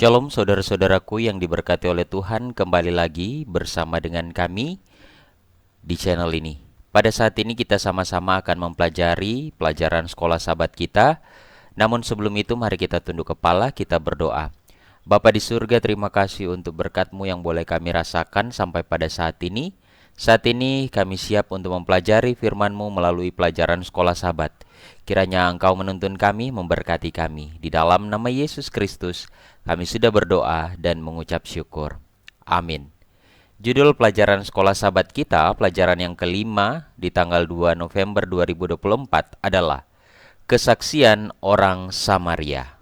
Shalom saudara-saudaraku yang diberkati oleh Tuhan, kembali lagi bersama dengan kami di channel ini. Pada saat ini kita sama-sama akan mempelajari pelajaran sekolah sahabat kita. Namun sebelum itu mari kita tunduk kepala, kita berdoa. Bapa di surga, terima kasih untuk berkat-Mu yang boleh kami rasakan sampai pada saat ini. Saat ini kami siap untuk mempelajari firman-Mu melalui pelajaran sekolah sahabat. Kiranya Engkau menuntun kami, memberkati kami. Di dalam nama Yesus Kristus, kami sudah berdoa dan mengucap syukur. Amin. Judul pelajaran sekolah sahabat kita, pelajaran yang kelima di tanggal 2 November 2024 adalah Kesaksian Orang Samaria.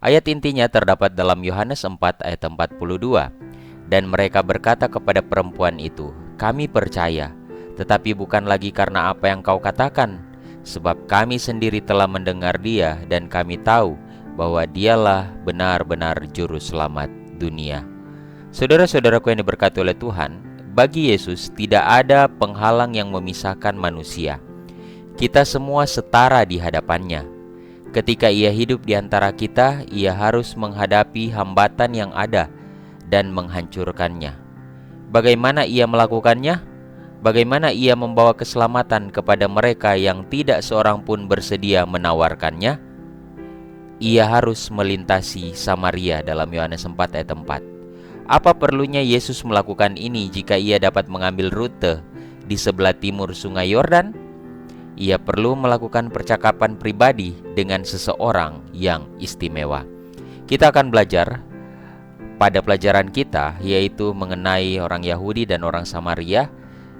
Ayat intinya terdapat dalam Yohanes 4 ayat 42. Dan mereka berkata kepada perempuan itu, "Kami percaya, tetapi bukan lagi karena apa yang kau katakan, sebab kami sendiri telah mendengar dia dan kami tahu bahwa dialah benar-benar juru selamat dunia." Saudara-saudaraku yang diberkati oleh Tuhan, bagi Yesus tidak ada penghalang yang memisahkan manusia. Kita semua setara di hadapannya. Ketika ia hidup di antara kita, ia harus menghadapi hambatan yang ada dan menghancurkannya. Bagaimana ia melakukannya? Bagaimana ia membawa keselamatan kepada mereka yang tidak seorang pun bersedia menawarkannya? Ia harus melintasi Samaria dalam Yohanes 4 ayat 4. Apa perlunya Yesus melakukan ini jika ia dapat mengambil rute di sebelah timur sungai Yordan? Ia perlu melakukan percakapan pribadi dengan seseorang yang istimewa. Kita akan belajar pada pelajaran kita, yaitu mengenai orang Yahudi dan orang Samaria,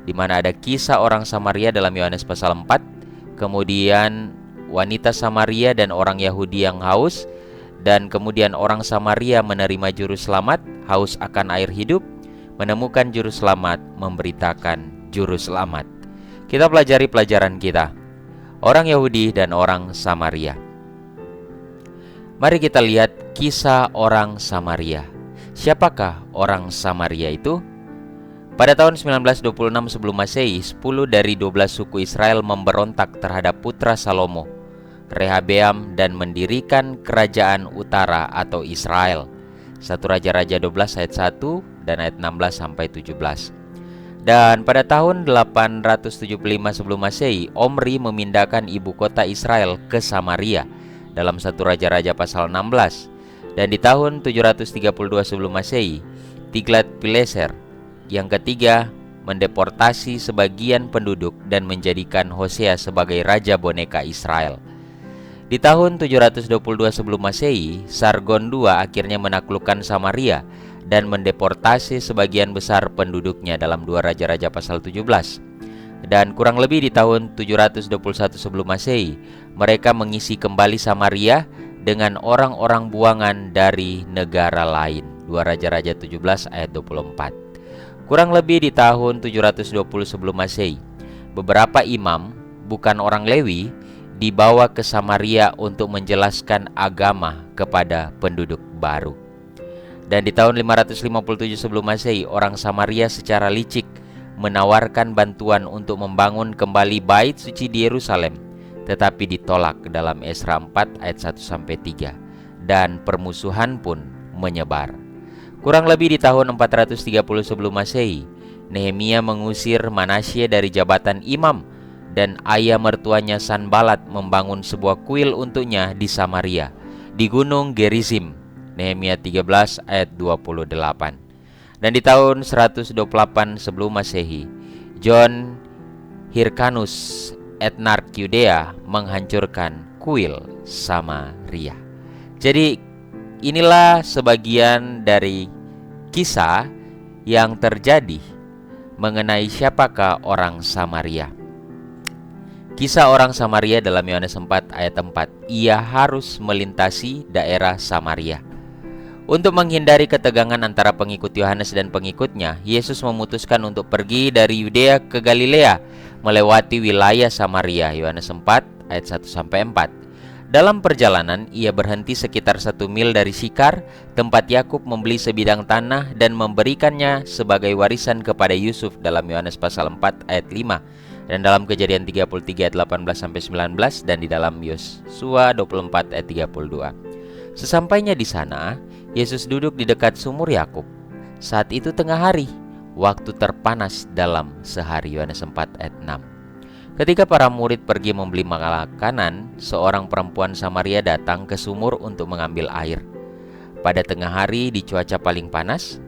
di mana ada kisah orang Samaria dalam Yohanes pasal 4, kemudian wanita Samaria dan orang Yahudi yang haus, dan kemudian orang Samaria menerima juru selamat, haus akan air hidup, menemukan juru selamat, memberitakan juru selamat. Kita pelajari pelajaran kita, orang Yahudi dan orang Samaria. Mari kita lihat kisah orang Samaria. Siapakah orang Samaria itu? Pada tahun 926 sebelum Masehi, 10 dari 12 suku Israel memberontak terhadap putra Salomo, Rehabeam, dan mendirikan kerajaan utara atau Israel. 1 Raja-Raja 12 ayat 1 dan ayat 16 sampai 17. Dan pada tahun 875 sebelum Masehi, Omri memindahkan ibu kota Israel ke Samaria dalam 1 Raja-Raja pasal 16. Dan di tahun 732 sebelum Masehi, Tiglat-Pileser yang ketiga mendeportasi sebagian penduduk dan menjadikan Hosea sebagai raja boneka Israel. Di tahun 722 sebelum Masehi, Sargon II akhirnya menaklukkan Samaria dan mendeportasi sebagian besar penduduknya dalam 2 Raja-Raja pasal 17. Dan kurang lebih di tahun 721 sebelum Masehi, mereka mengisi kembali Samaria dengan orang-orang buangan dari negara lain. 2 Raja-Raja 17 ayat 24. Kurang lebih di tahun 720 sebelum Masehi, beberapa imam, bukan orang Lewi, dibawa ke Samaria untuk menjelaskan agama kepada penduduk baru. Dan di tahun 557 sebelum Masehi, orang Samaria secara licik menawarkan bantuan untuk membangun kembali bait suci di Yerusalem, tetapi ditolak dalam Esra 4 ayat 1-3. Dan permusuhan pun menyebar. Kurang lebih di tahun 430 sebelum Masehi, Nehemia mengusir Manasye dari jabatan imam, dan ayah mertuanya Sanbalat membangun sebuah kuil untuknya di Samaria, di Gunung Gerizim. Nehemia 13 ayat 28. Dan di tahun 128 sebelum Masehi, John Hyrcanus, etnark Yudea, menghancurkan kuil Samaria. Jadi inilah sebagian dari kisah yang terjadi mengenai siapakah orang Samaria. Kisah orang Samaria dalam Yohanes 4 ayat 4, ia harus melintasi daerah Samaria. Untuk menghindari ketegangan antara pengikut Yohanes dan pengikutnya, Yesus memutuskan untuk pergi dari Yudea ke Galilea melewati wilayah Samaria. Yohanes 4 ayat 1-4. Dalam perjalanan, ia berhenti sekitar 1 mil dari Sikar, tempat Yakub membeli sebidang tanah dan memberikannya sebagai warisan kepada Yusuf dalam Yohanes pasal 4 ayat 5. Dan dalam Kejadian 33 ayat 18-19 dan di dalam Yosua 24 ayat 32. Sesampainya di sana, Yesus duduk di dekat sumur Yakub. Saat itu tengah hari, waktu terpanas dalam sehari. Yohanes 4 ayat 6. Ketika para murid pergi membeli makanan, seorang perempuan Samaria datang ke sumur untuk mengambil air. Pada tengah hari di cuaca paling panas,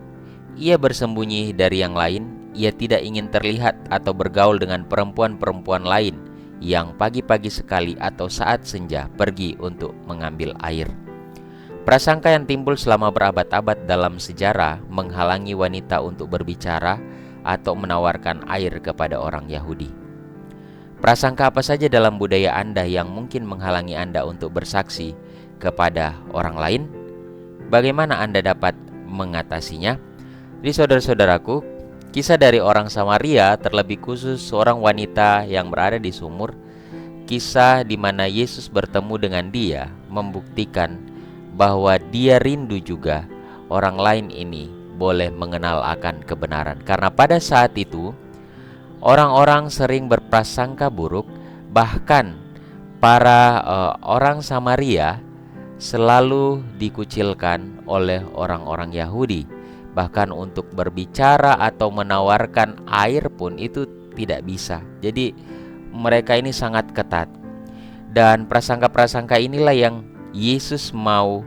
ia bersembunyi dari yang lain. Ia tidak ingin terlihat atau bergaul dengan perempuan-perempuan lain yang pagi-pagi sekali atau saat senja pergi untuk mengambil air. Prasangka yang timbul selama berabad-abad dalam sejarah menghalangi wanita untuk berbicara atau menawarkan air kepada orang Yahudi. Prasangka apa saja dalam budaya Anda yang mungkin menghalangi Anda untuk bersaksi kepada orang lain? Bagaimana Anda dapat mengatasinya? Di saudara-saudaraku, kisah dari orang Samaria, terlebih khusus seorang wanita yang berada di sumur, kisah di mana Yesus bertemu dengan dia, membuktikan bahwa dia rindu juga orang lain ini boleh mengenal akan kebenaran. Karena pada saat itu, orang-orang sering berprasangka buruk, bahkan para orang Samaria selalu dikucilkan oleh orang-orang Yahudi. Bahkan untuk berbicara atau menawarkan air pun itu tidak bisa. Jadi mereka ini sangat ketat. Dan prasangka-prasangka inilah yang Yesus mau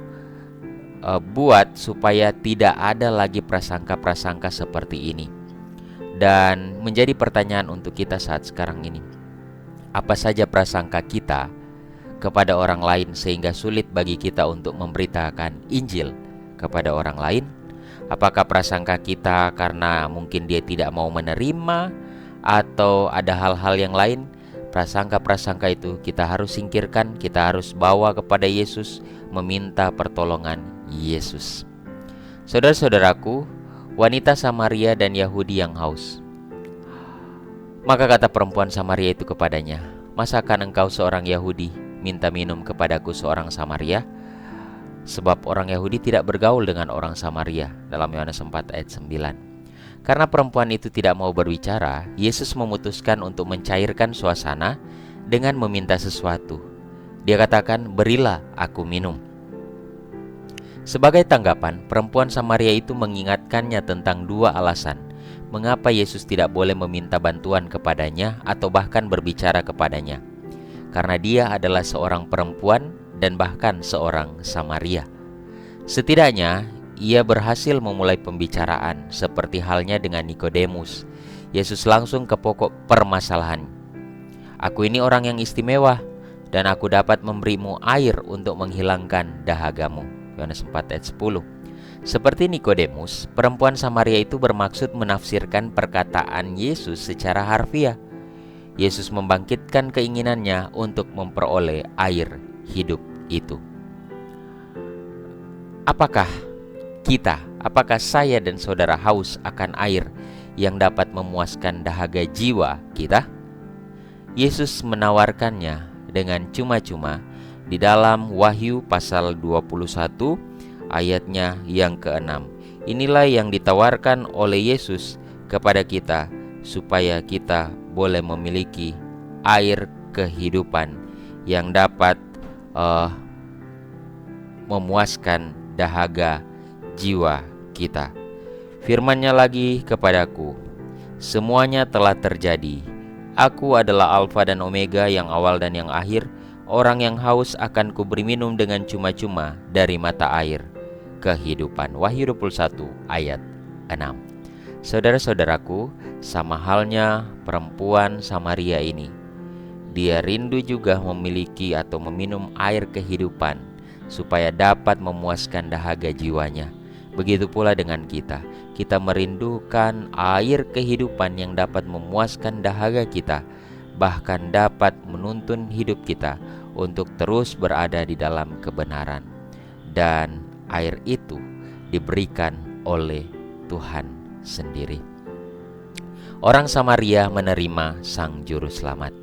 buat supaya tidak ada lagi prasangka-prasangka seperti ini. Dan menjadi pertanyaan untuk kita saat sekarang ini, apa saja prasangka kita kepada orang lain sehingga sulit bagi kita untuk memberitakan Injil kepada orang lain? Apakah prasangka kita karena mungkin dia tidak mau menerima, atau ada hal-hal yang lain? Prasangka-prasangka itu kita harus singkirkan, kita harus bawa kepada Yesus, meminta pertolongan Yesus. Saudara-saudaraku, wanita Samaria dan Yahudi yang haus. Maka kata perempuan Samaria itu kepadanya, "Masakan engkau seorang Yahudi minta minum kepadaku seorang Samaria?" Sebab orang Yahudi tidak bergaul dengan orang Samaria, dalam Yohanes 4 ayat 9. Karena perempuan itu tidak mau berbicara, Yesus memutuskan untuk mencairkan suasana dengan meminta sesuatu. Dia katakan, "Berilah aku minum." Sebagai tanggapan, perempuan Samaria itu mengingatkannya tentang dua alasan mengapa Yesus tidak boleh meminta bantuan kepadanya atau bahkan berbicara kepadanya. Karena dia adalah seorang perempuan dan bahkan seorang Samaria. Setidaknya ia berhasil memulai pembicaraan, seperti halnya dengan Nikodemus. Yesus langsung ke pokok permasalahan. "Aku ini orang yang istimewa, dan aku dapat memberimu air untuk menghilangkan dahagamu." Yohanes 4 ayat 10. Seperti Nikodemus, perempuan Samaria itu bermaksud menafsirkan perkataan Yesus secara harfiah. Yesus membangkitkan keinginannya untuk memperoleh air hidup itu. Apakah saya dan saudara haus akan air yang dapat memuaskan dahaga jiwa kita? Yesus menawarkannya dengan cuma-cuma di dalam Wahyu pasal 21 ayatnya yang ke-6. Inilah yang ditawarkan oleh Yesus kepada kita supaya kita boleh memiliki air kehidupan yang dapat memuaskan dahaga jiwa kita. Firman-Nya lagi kepadaku, "Semuanya telah terjadi. Aku adalah Alfa dan Omega, yang awal dan yang akhir. Orang yang haus akan kuberi minum dengan cuma-cuma dari mata air kehidupan." Wahyu 21 ayat 6. Saudara-saudaraku, sama halnya perempuan Samaria ini, dia rindu juga memiliki atau meminum air kehidupan supaya dapat memuaskan dahaga jiwanya. Begitu pula dengan kita. Kita merindukan air kehidupan yang dapat memuaskan dahaga kita, bahkan dapat menuntun hidup kita untuk terus berada di dalam kebenaran. Dan air itu diberikan oleh Tuhan sendiri. Orang Samaria menerima Sang Juru Selamat.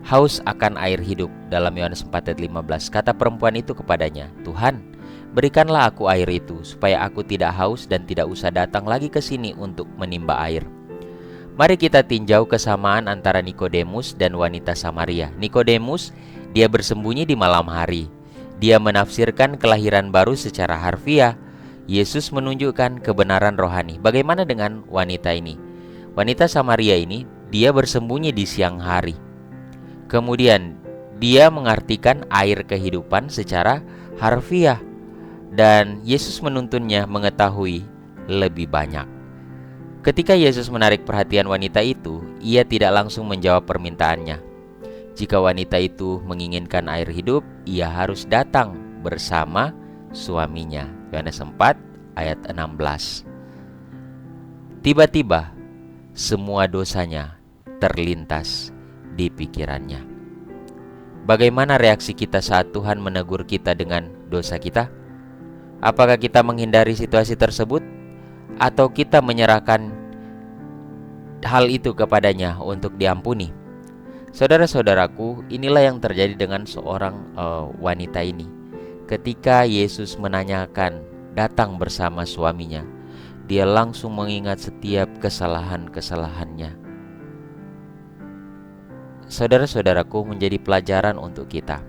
Haus akan air hidup, dalam Yohanes 4 ayat 15. Kata perempuan itu kepadanya, "Tuhan, berikanlah aku air itu, supaya aku tidak haus dan tidak usah datang lagi ke sini untuk menimba air." Mari kita tinjau kesamaan antara Nikodemus dan wanita Samaria. Nikodemus, dia bersembunyi di malam hari. Dia menafsirkan kelahiran baru secara harfiah. Yesus menunjukkan kebenaran rohani. Bagaimana dengan wanita ini? Wanita Samaria ini, dia bersembunyi di siang hari. Kemudian, dia mengartikan air kehidupan secara harfiah. Dan Yesus menuntunnya mengetahui lebih banyak. Ketika Yesus menarik perhatian wanita itu, ia tidak langsung menjawab permintaannya. Jika wanita itu menginginkan air hidup, ia harus datang bersama suaminya. Yohanes 4 ayat 16. Tiba-tiba, semua dosanya terlintas di pikirannya. Bagaimana reaksi kita saat Tuhan menegur kita dengan dosa kita? Apakah kita menghindari situasi tersebut? Atau kita menyerahkan hal itu kepadanya untuk diampuni? Saudara-saudaraku, inilah yang terjadi dengan seorang wanita ini. Ketika Yesus menanyakan datang bersama suaminya, dia langsung mengingat setiap kesalahan-kesalahannya. Saudara-saudaraku, menjadi pelajaran untuk kita.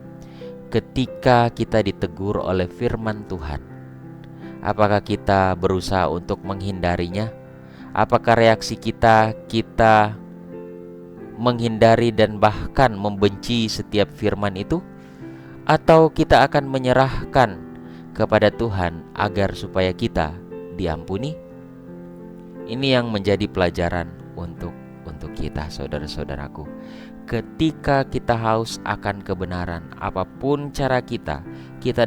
Ketika kita ditegur oleh firman Tuhan, apakah kita berusaha untuk menghindarinya? Apakah reaksi kita menghindari dan bahkan membenci setiap firman itu? Atau kita akan menyerahkan kepada Tuhan agar supaya kita diampuni? Ini yang menjadi pelajaran untuk kita, saudara-saudaraku. Ketika kita haus akan kebenaran, apapun cara kita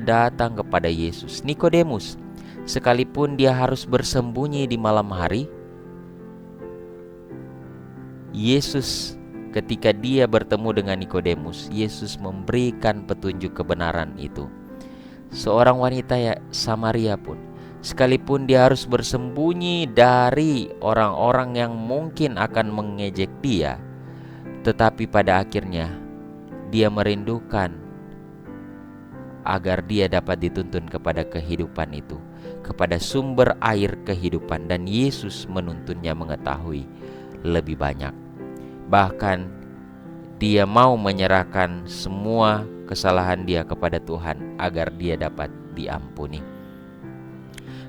datang kepada Yesus. Nikodemus, sekalipun dia harus bersembunyi di malam hari, Yesus ketika dia bertemu dengan Nikodemus, Yesus memberikan petunjuk kebenaran itu. Seorang wanita Samaria pun, sekalipun dia harus bersembunyi dari orang-orang yang mungkin akan mengejek dia, tetapi pada akhirnya dia merindukan agar dia dapat dituntun kepada kehidupan itu, kepada sumber air kehidupan, dan Yesus menuntunnya mengetahui lebih banyak. Bahkan dia mau menyerahkan semua kesalahan dia kepada Tuhan agar dia dapat diampuni.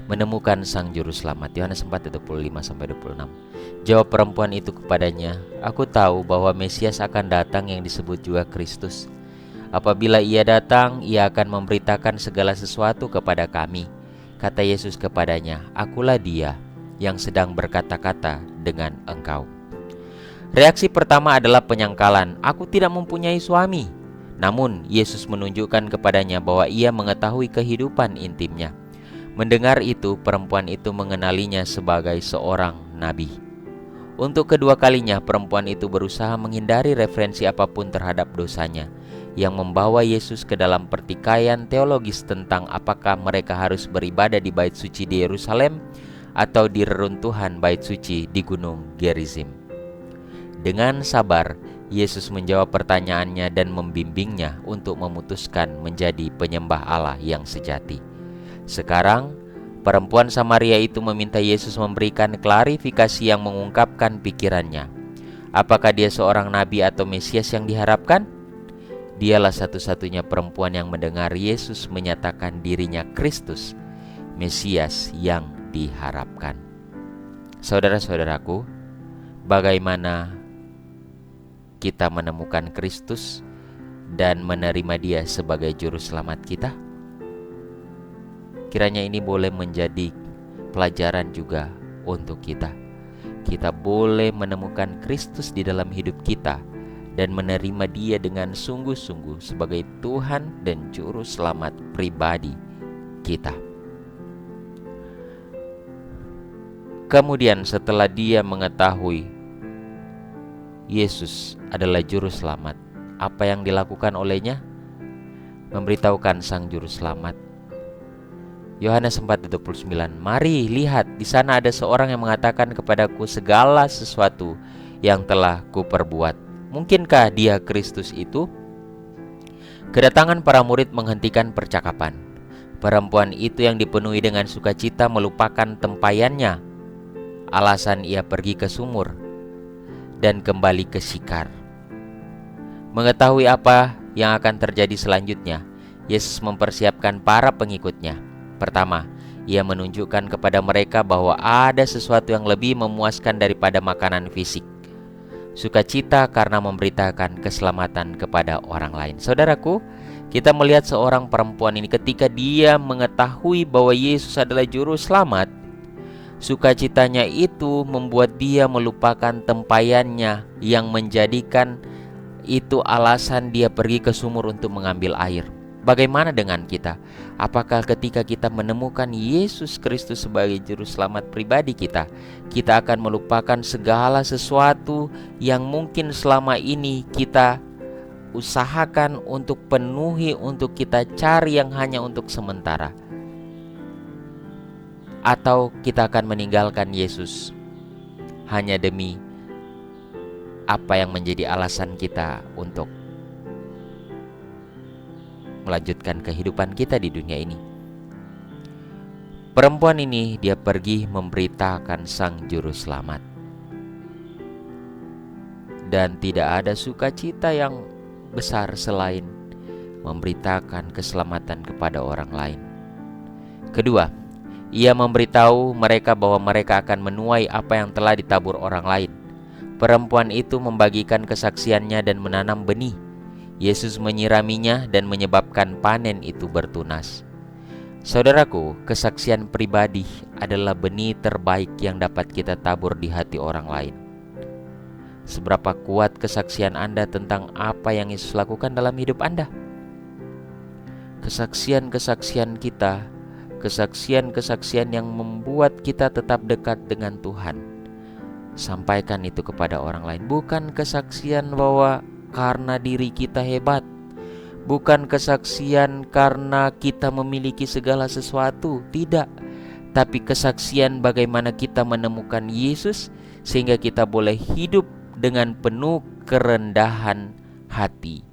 Menemukan Sang Juru Selamat, Yohanes 4:25-26. Jawab perempuan itu kepadanya, "Aku tahu bahwa Mesias akan datang yang disebut juga Kristus. Apabila ia datang, ia akan memberitakan segala sesuatu kepada kami." Kata Yesus kepadanya, "Akulah dia yang sedang berkata-kata dengan engkau." Reaksi pertama adalah penyangkalan, "Aku tidak mempunyai suami." Namun Yesus menunjukkan kepadanya bahwa ia mengetahui kehidupan intimnya. Mendengar itu, perempuan itu mengenalinya sebagai seorang nabi. Untuk kedua kalinya, perempuan itu berusaha menghindari referensi apapun terhadap dosanya, yang membawa Yesus ke dalam pertikaian teologis tentang apakah mereka harus beribadah di bait suci di Yerusalem atau di reruntuhan bait suci di Gunung Gerizim. Dengan sabar, Yesus menjawab pertanyaannya dan membimbingnya untuk memutuskan menjadi penyembah Allah yang sejati. Sekarang, perempuan Samaria itu meminta Yesus memberikan klarifikasi yang mengungkapkan pikirannya. Apakah dia seorang nabi atau Mesias yang diharapkan? Dialah satu-satunya perempuan yang mendengar Yesus menyatakan dirinya Kristus, Mesias yang diharapkan. Saudara-saudaraku, bagaimana kita menemukan Kristus dan menerima Dia sebagai juru selamat kita? Kiranya ini boleh menjadi pelajaran juga untuk kita. Kita boleh menemukan Kristus di dalam hidup kita dan menerima Dia dengan sungguh-sungguh sebagai Tuhan dan juru selamat pribadi kita. Kemudian setelah dia mengetahui Yesus adalah juru selamat, apa yang dilakukan olehnya? Memberitahukan Sang Juru Selamat. Yohanes 4:29, "Mari lihat, di sana ada seorang yang mengatakan kepadaku segala sesuatu yang telah kuperbuat. Mungkinkah dia Kristus itu?" Kedatangan para murid menghentikan percakapan. Perempuan itu yang dipenuhi dengan sukacita melupakan tempayannya. Alasan ia pergi ke sumur, dan kembali ke Syikar. Mengetahui apa yang akan terjadi selanjutnya, Yesus mempersiapkan para pengikutnya. Pertama, Ia menunjukkan kepada mereka bahwa ada sesuatu yang lebih memuaskan daripada makanan fisik. Sukacita karena memberitakan keselamatan kepada orang lain. Saudaraku, kita melihat seorang perempuan ini ketika dia mengetahui bahwa Yesus adalah juru selamat, sukacitanya itu membuat dia melupakan tempayannya yang menjadikan itu alasan dia pergi ke sumur untuk mengambil air. Bagaimana dengan kita? Apakah ketika kita menemukan Yesus Kristus sebagai juru selamat pribadi kita akan melupakan segala sesuatu yang mungkin selama ini kita usahakan untuk penuhi, untuk kita cari yang hanya untuk sementara? Atau kita akan meninggalkan Yesus hanya demi apa yang menjadi alasan kita untuk melanjutkan kehidupan kita di dunia ini? Perempuan ini dia pergi memberitakan Sang Juru Selamat, dan tidak ada sukacita yang besar selain memberitakan keselamatan kepada orang lain. Kedua, Ia memberitahu mereka bahwa mereka akan menuai apa yang telah ditabur orang lain. Perempuan itu membagikan kesaksiannya dan menanam benih. Yesus menyiraminya dan menyebabkan panen itu bertunas. Saudaraku, kesaksian pribadi adalah benih terbaik yang dapat kita tabur di hati orang lain. Seberapa kuat kesaksian Anda tentang apa yang Yesus lakukan dalam hidup Anda? Kesaksian-kesaksian kita, kesaksian-kesaksian yang membuat kita tetap dekat dengan Tuhan, sampaikan itu kepada orang lain. Bukan kesaksian bahwa karena diri kita hebat, bukan kesaksian karena kita memiliki segala sesuatu, tidak. Tapi kesaksian bagaimana kita menemukan Yesus sehingga kita boleh hidup dengan penuh kerendahan hati,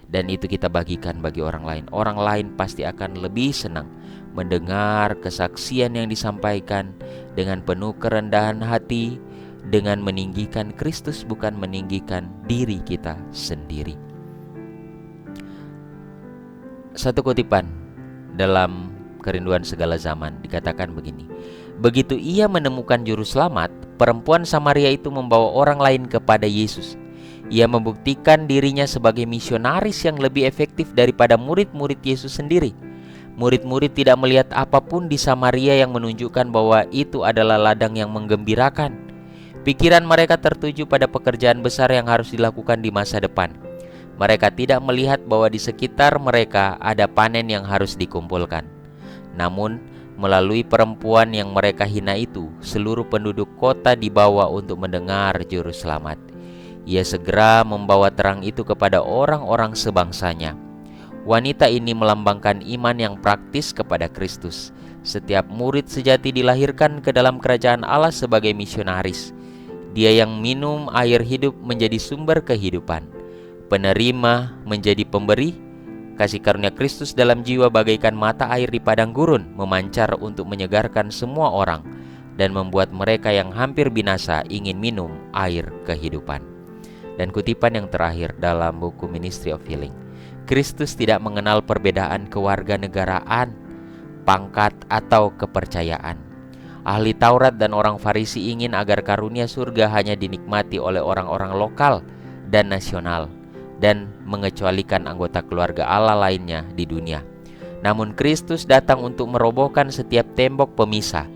dan itu kita bagikan bagi orang lain. Orang lain pasti akan lebih senang mendengar kesaksian yang disampaikan dengan penuh kerendahan hati, dengan meninggikan Kristus, bukan meninggikan diri kita sendiri. Satu kutipan dalam Kerinduan Segala Zaman dikatakan begini: begitu ia menemukan juru selamat, perempuan Samaria itu membawa orang lain kepada Yesus. Ia membuktikan dirinya sebagai misionaris yang lebih efektif daripada murid-murid Yesus sendiri. Murid-murid tidak melihat apapun di Samaria yang menunjukkan bahwa itu adalah ladang yang menggembirakan. Pikiran mereka tertuju pada pekerjaan besar yang harus dilakukan di masa depan. Mereka tidak melihat bahwa di sekitar mereka ada panen yang harus dikumpulkan. Namun, melalui perempuan yang mereka hina itu, seluruh penduduk kota dibawa untuk mendengar juru selamat. Ia segera membawa terang itu kepada orang-orang sebangsanya. Wanita ini melambangkan iman yang praktis kepada Kristus. Setiap murid sejati dilahirkan ke dalam kerajaan Allah sebagai misionaris. Dia yang minum air hidup menjadi sumber kehidupan. Penerima menjadi pemberi. Kasih karunia Kristus dalam jiwa bagaikan mata air di padang gurun, memancar untuk menyegarkan semua orang dan membuat mereka yang hampir binasa ingin minum air kehidupan. Dan kutipan yang terakhir dalam buku Ministry of Healing: Kristus tidak mengenal perbedaan kewarganegaraan, pangkat, atau kepercayaan. Ahli Taurat dan orang Farisi ingin agar karunia surga hanya dinikmati oleh orang-orang lokal dan nasional, dan mengecualikan anggota keluarga Allah lainnya di dunia. Namun Kristus datang untuk merobohkan setiap tembok pemisah.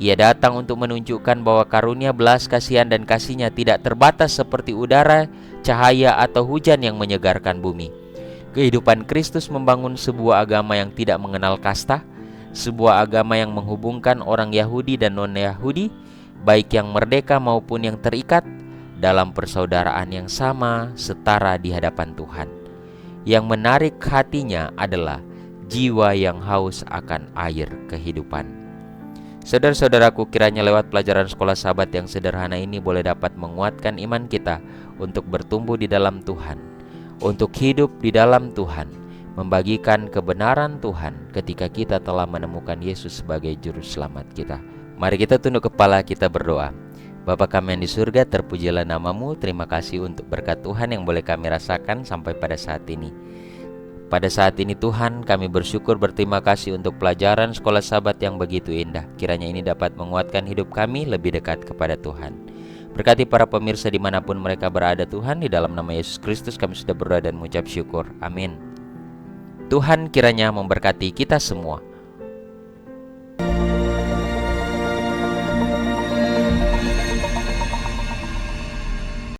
Ia datang untuk menunjukkan bahwa karunia belas kasihan dan kasih-Nya tidak terbatas seperti udara, cahaya, atau hujan yang menyegarkan bumi. Kehidupan Kristus membangun sebuah agama yang tidak mengenal kasta, sebuah agama yang menghubungkan orang Yahudi dan non-Yahudi, baik yang merdeka maupun yang terikat, dalam persaudaraan yang sama, setara di hadapan Tuhan. Yang menarik hatinya adalah jiwa yang haus akan air kehidupan. Saudara-saudaraku, kiranya lewat pelajaran sekolah sahabat yang sederhana ini boleh dapat menguatkan iman kita untuk bertumbuh di dalam Tuhan, untuk hidup di dalam Tuhan, membagikan kebenaran Tuhan ketika kita telah menemukan Yesus sebagai juru selamat kita. Mari kita tunduk kepala, kita berdoa. Bapa kami yang di surga, terpujilah namamu. Terima kasih untuk berkat Tuhan yang boleh kami rasakan sampai pada saat ini. Pada saat ini Tuhan, kami bersyukur berterima kasih untuk pelajaran sekolah Sabat yang begitu indah. Kiranya ini dapat menguatkan hidup kami lebih dekat kepada Tuhan. Berkati para pemirsa dimanapun mereka berada Tuhan. Di dalam nama Yesus Kristus kami sudah berdoa dan mengucap syukur. Amin. Tuhan kiranya memberkati kita semua.